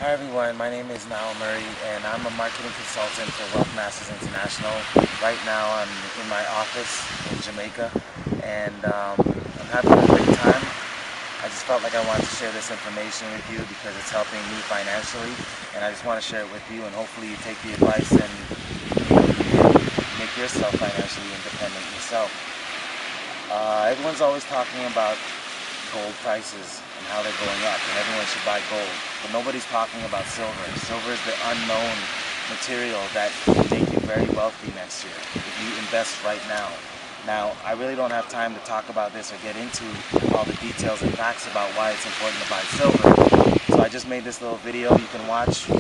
Hi everyone, my name is Niall Murray and I'm a marketing consultant for Wealth Masters International. Right now I'm in my office in Jamaica and I'm having a great time. I just felt like I wanted to share this information with you because it's helping me financially, and I just want to share it with you, and hopefully you take the advice and make yourself financially independent yourself. Everyone's always talking about gold prices and how they're going up and everyone should buy gold, but nobody's talking about silver. Silver is the unknown material that can make you very wealthy next year if you invest right now. Now, I really don't have time to talk about this or get into all the details and facts about why it's important to buy silver, so I just made this little video you can watch,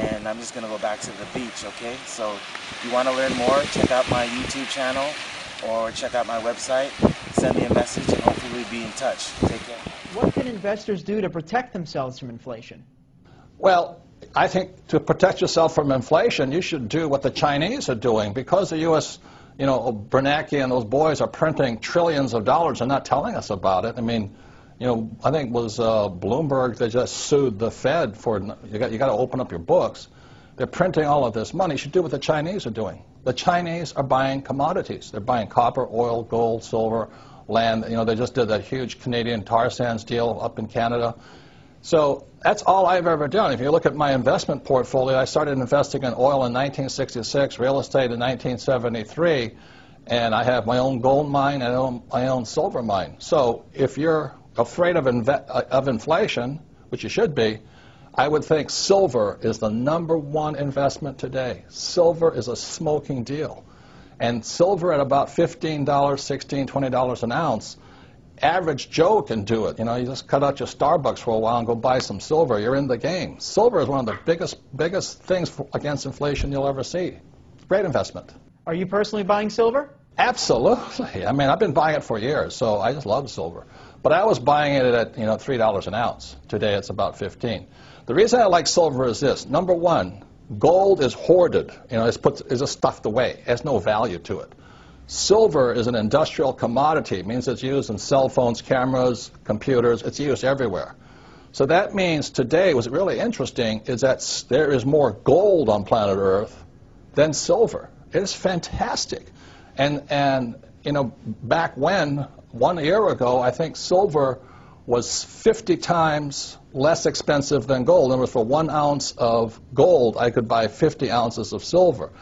and I'm just going to go back to the beach, okay? So if you want to learn more, check out my YouTube channel or check out my website, send me a message, and hopefully we'll be in touch. Take care. What can investors do to protect themselves from inflation? Well, I think to protect yourself from inflation, you should do what the Chinese are doing. Because the U.S., Bernanke and those boys are printing trillions of dollars and not telling us about it. I mean, I think it was Bloomberg that just sued the Fed for, you got to open up your books. They're printing all of this money. You should do what the Chinese are doing. The Chinese are buying commodities. They're buying copper, oil, gold, silver, land. They just did that huge Canadian tar sands deal up in Canada. So that's all I've ever done. If you look at my investment portfolio, I started investing in oil in 1966, real estate in 1973, and I have my own gold mine and my own silver mine. So if you're afraid of inflation, which you should be, I would think silver is the #1 investment today. Silver is a smoking deal. And silver at about $15, $16, $20 an ounce, average Joe can do it. You just cut out your Starbucks for a while and go buy some silver. You're in the game. Silver is one of the biggest things against inflation you'll ever see. Great investment. Are you personally buying silver? Absolutely. I mean, I've been buying it for years, so I just love silver. But I was buying it at $3 an ounce. Today it's about 15. The reason I like silver is this. #1, gold is hoarded. It's just stuffed away. It has no value to it. Silver is an industrial commodity. It means it's used in cell phones, cameras, computers. It's used everywhere. So that means today, what's really interesting is that there is more gold on planet Earth than silver. It is fantastic. And back when, 1 year ago, I think silver was 50 times less expensive than gold. In other words, for 1 ounce of gold, I could buy 50 ounces of silver.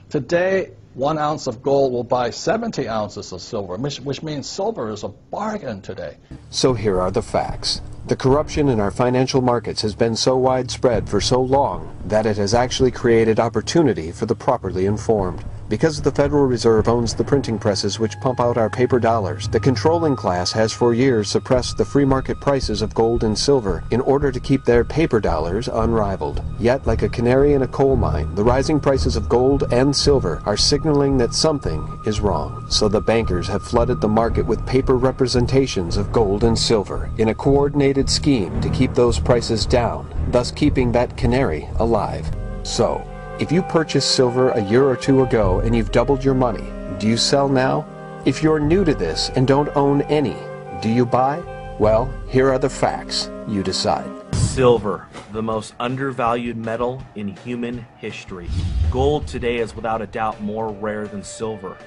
Today, 1 ounce of gold will buy 70 ounces of silver, which means silver is a bargain today. So here are the facts. The corruption in our financial markets has been so widespread for so long that it has actually created opportunity for the properly informed. Because the Federal Reserve owns the printing presses which pump out our paper dollars, the controlling class has for years suppressed the free market prices of gold and silver in order to keep their paper dollars unrivaled. Yet, like a canary in a coal mine, the rising prices of gold and silver are signaling that something is wrong. So the bankers have flooded the market with paper representations of gold and silver in a coordinated scheme to keep those prices down, thus keeping that canary alive. So, if you purchased silver a year or two ago and you've doubled your money, do you sell now? If you're new to this and don't own any, do you buy? Well, here are the facts. You decide. Silver, the most undervalued metal in human history. Gold today is without a doubt more rare than silver.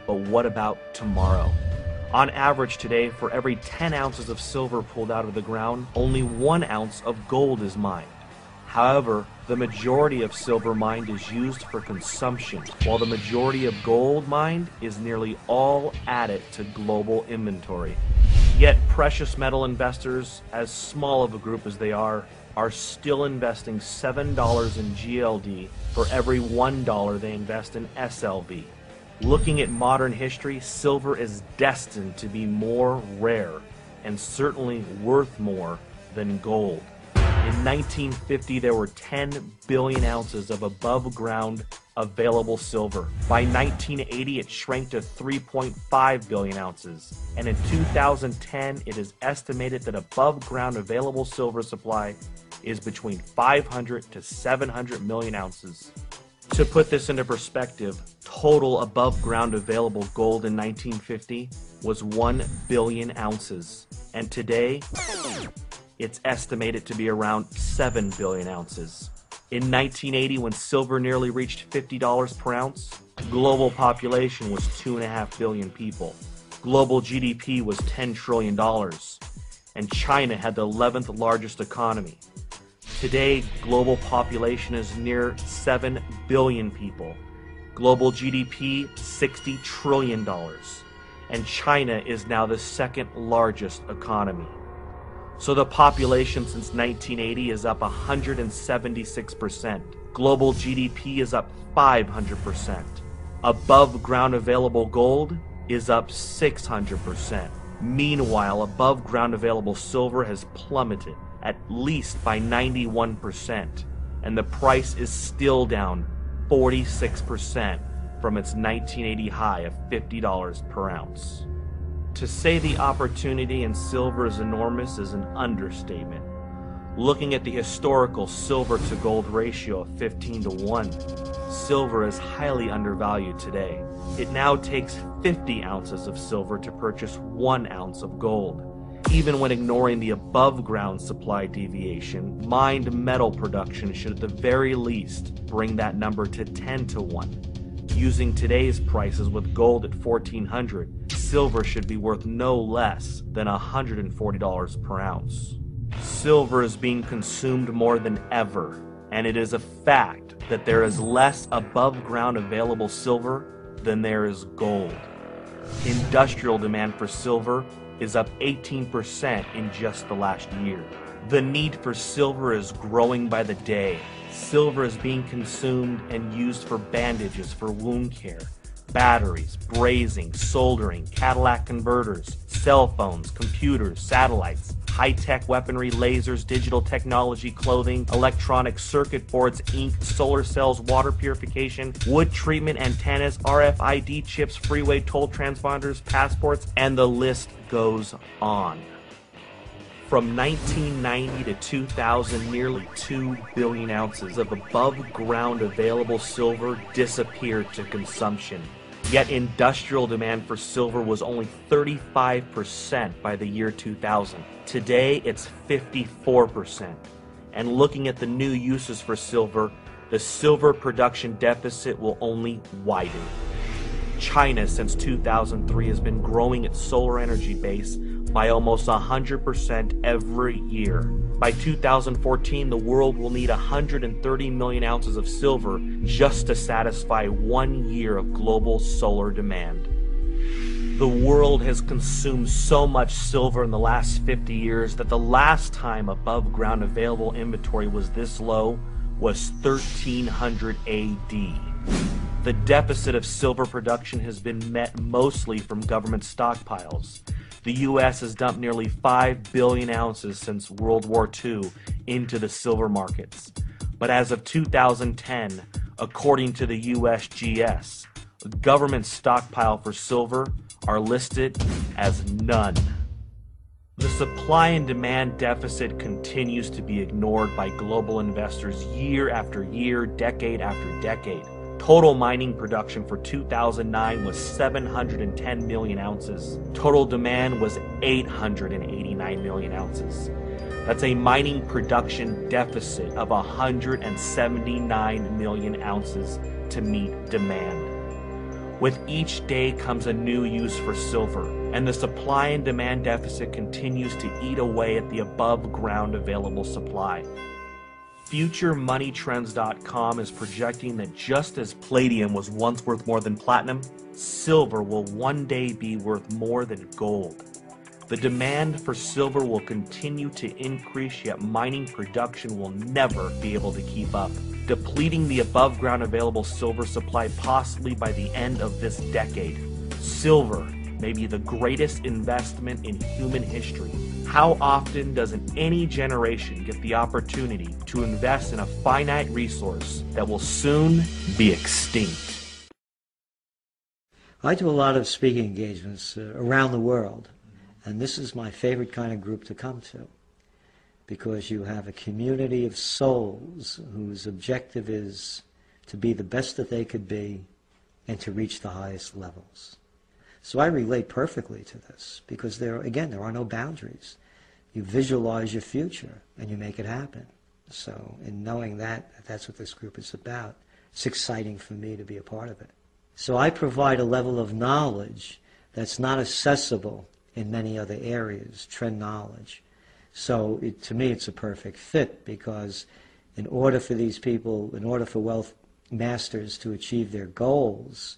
But what about tomorrow? On average today, for every 10 ounces of silver pulled out of the ground, only 1 ounce of gold is mined. However, the majority of silver mined is used for consumption, while the majority of gold mined is nearly all added to global inventory. Yet precious metal investors, as small of a group as they are still investing $7 in GLD for every $1 they invest in SLV. Looking at modern history, silver is destined to be more rare and certainly worth more than gold. In 1950, there were 10 billion ounces of above-ground available silver. By 1980, it shrank to 3.5 billion ounces. And in 2010, it is estimated that above-ground available silver supply is between 500 to 700 million ounces. To put this into perspective, total above-ground available gold in 1950 was 1 billion ounces. And today, it's estimated to be around 7 billion ounces. In 1980, when silver nearly reached $50 per ounce, global population was 2.5 billion people. Global GDP was $10 trillion, and China had the 11th largest economy. Today, global population is near 7 billion people. Global GDP, $60 trillion, and China is now the second largest economy. So the population since 1980 is up 176%. Global GDP is up 500%. Above ground available gold is up 600%. Meanwhile, above ground available silver has plummeted at least by 91%, and the price is still down 46% from its 1980 high of $50 per ounce. To say the opportunity in silver is enormous is an understatement. Looking at the historical silver to gold ratio of 15 to 1, silver is highly undervalued today. It now takes 50 ounces of silver to purchase 1 ounce of gold. Even when ignoring the above ground supply deviation, mined metal production should at the very least bring that number to 10 to 1. Using today's prices with gold at $1,400, silver should be worth no less than $140 per ounce. Silver is being consumed more than ever, and it is a fact that there is less above ground available silver than there is gold. Industrial demand for silver is up 18% in just the last year. The need for silver is growing by the day. Silver is being consumed and used for bandages for wound care, batteries, brazing, soldering, Cadillac converters, cell phones, computers, satellites, high-tech weaponry, lasers, digital technology, clothing, electronic circuit boards, ink, solar cells, water purification, wood treatment, antennas, RFID chips, freeway toll transponders, passports, and the list goes on. From 1990 to 2000, nearly 2 billion ounces of above-ground available silver disappeared to consumption. Yet industrial demand for silver was only 35% by the year 2000. Today, it's 54%. And looking at the new uses for silver, the silver production deficit will only widen. China, since 2003, has been growing its solar energy base by almost 100% every year. By 2014, the world will need 130 million ounces of silver just to satisfy 1 year of global solar demand. The world has consumed so much silver in the last 50 years that the last time above ground available inventory was this low was 1300 AD. The deficit of silver production has been met mostly from government stockpiles. The U.S. has dumped nearly 5 billion ounces since World War II into the silver markets. But as of 2010, according to the USGS, government stockpile for silver are listed as none. The supply and demand deficit continues to be ignored by global investors year after year, decade after decade. Total mining production for 2009 was 710 million ounces. Total demand was 889 million ounces. That's a mining production deficit of 179 million ounces to meet demand. With each day comes a new use for silver, and the supply and demand deficit continues to eat away at the above ground available supply. FutureMoneyTrends.com is projecting that just as palladium was once worth more than platinum, silver will one day be worth more than gold. The demand for silver will continue to increase, yet mining production will never be able to keep up, depleting the above ground available silver supply possibly by the end of this decade. Silver may be the greatest investment in human history. How often doesn't any generation get the opportunity to invest in a finite resource that will soon be extinct? I do a lot of speaking engagements around the world, and this is my favorite kind of group to come to, because you have a community of souls whose objective is to be the best that they could be and to reach the highest levels. So I relate perfectly to this, because there are no boundaries. you visualize your future and you make it happen. So in knowing that, that's what this group is about, it's exciting for me to be a part of it. So I provide a level of knowledge that's not accessible in many other areas, trend knowledge. So to me it's a perfect fit, because in order for these people, in order for wealth masters to achieve their goals,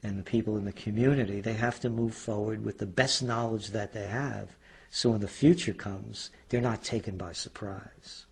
and the people in the community, they have to move forward with the best knowledge that they have, so when the future comes, they're not taken by surprise.